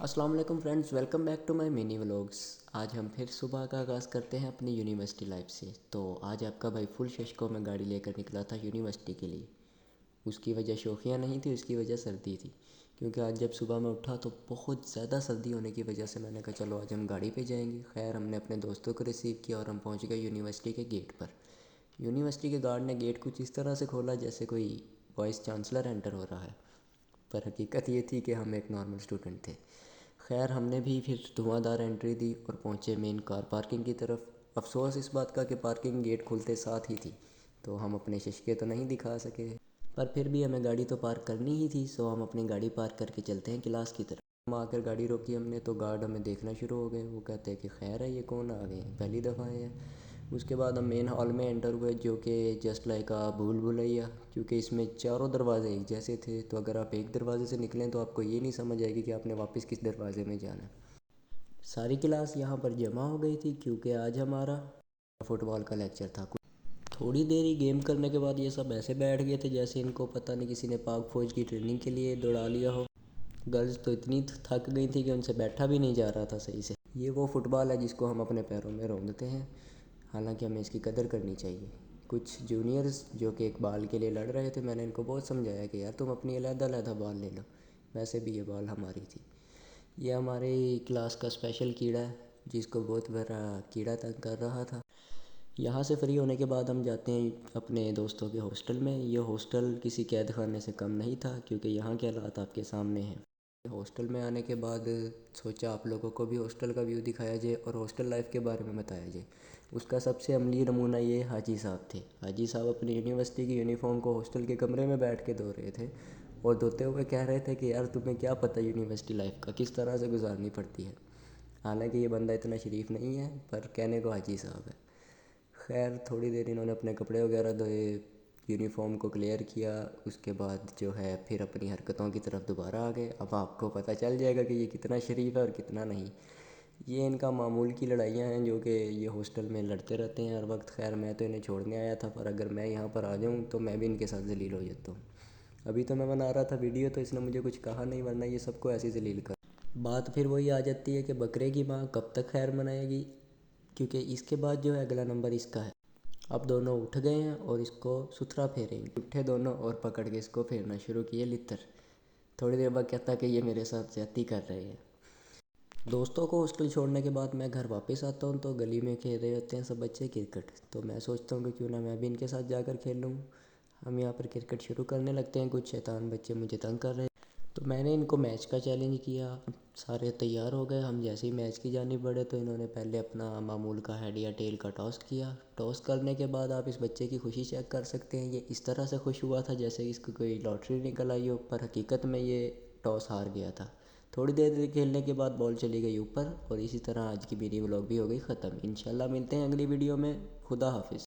السلام علیکم friends, welcome back to my mini vlogs. آج ہم پھر صبح کا آغاز کرتے ہیں اپنی یونیورسٹی لائف سے۔ تو آج آپ کا بھائی فل ششکوں میں گاڑی لے کر نکلا تھا یونیورسٹی کے لیے۔ اس کی وجہ شوخیاں نہیں تھی، اس کی وجہ سردی تھی، کیونکہ آج جب صبح میں اٹھا تو بہت زیادہ سردی ہونے کی وجہ سے میں نے کہا چلو آج ہم گاڑی پہ جائیں گے۔ خیر ہم نے اپنے دوستوں کو ریسیو کیا اور ہم پہنچ گئے یونیورسٹی کے گیٹ پر۔ یونیورسٹی کے گارڈ نے گیٹ کچھ اس طرح سے کھولا جیسے کوئی وائس چانسلر انٹر ہو رہا ہے، پر حقیقت یہ تھی کہ ہم ایک نارمل اسٹوڈنٹ تھے۔ خیر ہم نے بھی پھر دھواں دار انٹری دی اور پہنچے مین کار پارکنگ کی طرف۔ افسوس اس بات کا کہ پارکنگ گیٹ کھلتے ساتھ ہی تھی، تو ہم اپنے ششکے تو نہیں دکھا سکے، پر پھر بھی ہمیں گاڑی تو پارک کرنی ہی تھی، سو ہم اپنی گاڑی پارک کر کے چلتے ہیں کلاس کی طرف۔ ہم آ کر گاڑی روکی ہم نے تو گارڈ ہمیں دیکھنا شروع ہو گئے۔ وہ کہتے ہیں کہ خیر ہے، یہ کون آ گئے ہیں، پہلی دفعہ آئے ہیں۔ اس کے بعد ہم مین ہال میں انٹر ہوئے، جو کہ جسٹ لائک بھول بھلیا، کیونکہ اس میں چاروں دروازے ایک جیسے تھے، تو اگر آپ ایک دروازے سے نکلیں تو آپ کو یہ نہیں سمجھ آئے گی کہ آپ نے واپس کس دروازے میں جانا ہے۔ ساری کلاس یہاں پر جمع ہو گئی تھی کیونکہ آج ہمارا فٹ بال کا لیکچر تھا۔ تھوڑی دیر ہی گیم کرنے کے بعد یہ سب ایسے بیٹھ گئے تھے جیسے ان کو پتہ نہیں کسی نے پاک فوج کی ٹریننگ کے لیے دوڑا لیا ہو۔ گرلز تو اتنی تھک گئی تھی کہ ان سے بیٹھا بھی نہیں جا رہا تھا صحیح سے۔ یہ وہ فٹ بال ہے جس کو ہم اپنے پیروں میں روندتے ہیں، حالانکہ ہمیں اس کی قدر کرنی چاہیے۔ کچھ جونیئرز جو کہ ایک بال کے لیے لڑ رہے تھے، میں نے ان کو بہت سمجھایا کہ یار تم اپنی علیحدہ علیحدہ بال لے لو، ویسے بھی یہ بال ہماری تھی۔ یہ ہماری کلاس کا اسپیشل کیڑا ہے جس کو بہت بڑا کیڑا تنگ کر رہا تھا۔ یہاں سے فری ہونے کے بعد ہم جاتے ہیں اپنے دوستوں کے ہاسٹل میں۔ یہ ہاسٹل کسی قید خانے سے کم نہیں تھا، کیونکہ یہاں کے حالات آپ کے سامنے ہیں۔ ہاسٹل میں آنے کے بعد سوچا آپ لوگوں کو بھی ہاسٹل کا ویو دکھایا جائے اور ہاسٹل لائف کے بارے میں بتایا جائے۔ اس کا سب سے عملی نمونہ یہ حاجی صاحب تھے۔ حاجی صاحب اپنی یونیورسٹی کی یونیفارم کو ہاسٹل کے کمرے میں بیٹھ کے دھو رہے تھے اور دھوتے ہوئے کہہ رہے تھے کہ یار تمہیں کیا پتہ یونیورسٹی لائف کا کس طرح سے گزارنی پڑتی ہے۔ حالانکہ یہ بندہ اتنا شریف نہیں ہے، پر کہنے کو حاجی صاحب ہے۔ خیر تھوڑی دیر انہوں نے اپنے کپڑے وغیرہ دھوئے، یونیفارم کو کلیئر کیا، اس کے بعد جو ہے پھر اپنی حرکتوں کی طرف دوبارہ آ گئے۔ اب آپ کو پتہ چل جائے گا کہ یہ کتنا شریف ہے اور کتنا نہیں۔ یہ ان کا معمول کی لڑائیاں ہیں جو کہ یہ ہاسٹل میں لڑتے رہتے ہیں ہر وقت۔ خیر میں تو انہیں چھوڑنے آیا تھا، پر اگر میں یہاں پر آ جاؤں تو میں بھی ان کے ساتھ ذلیل ہو جاتا ہوں۔ ابھی تو میں بنا رہا تھا ویڈیو تو اس نے مجھے کچھ کہا نہیں، ورنہ یہ سب کو ایسی ذلیل کر۔ بات پھر وہی آ جاتی ہے کہ بکرے کی ماں کب تک خیر منائے گی، کیونکہ اس کے بعد جو ہے اگلا نمبر اس کا ہے۔ اب دونوں اٹھ گئے ہیں اور اس کو ستھرا پھیریں گے۔ اٹھے دونوں اور پکڑ کے اس کو پھیرنا شروع کیے لتر۔ تھوڑی دیر بعد کہتا کہ یہ میرے ساتھ زیادتی کر رہے ہیں۔ دوستوں کو ہاسٹل چھوڑنے کے بعد میں گھر واپس آتا ہوں تو گلی میں کھیل رہے ہوتے ہیں سب بچے کرکٹ، تو میں سوچتا ہوں کہ کیوں نہ میں بھی ان کے ساتھ جا کر کھیل لوں۔ ہم یہاں پر کرکٹ شروع کرنے لگتے ہیں، کچھ شیطان بچے مجھے تنگ کر رہے ہیں، تو میں نے ان کو میچ کا چیلنج کیا۔ سارے تیار ہو گئے، ہم جیسے ہی میچ کی جانب بڑھے تو انہوں نے پہلے اپنا معمول کا ہیڈ یا ٹیل کا ٹاس کیا۔ ٹاس کرنے کے بعد آپ اس بچے کی خوشی چیک کر سکتے ہیں، یہ اس طرح سے خوش ہوا تھا جیسے اس کو کوئی لاٹری نکل آئی ہو، پر حقیقت میں یہ ٹاس ہار گیا تھا۔ تھوڑی دیر کھیلنے کے بعد بال چلی گئی اوپر، اور اسی طرح آج کی میری ولاگ بھی ہو گئی ختم۔ انشاءاللہ ملتے ہیں اگلی ویڈیو میں۔ خدا حافظ۔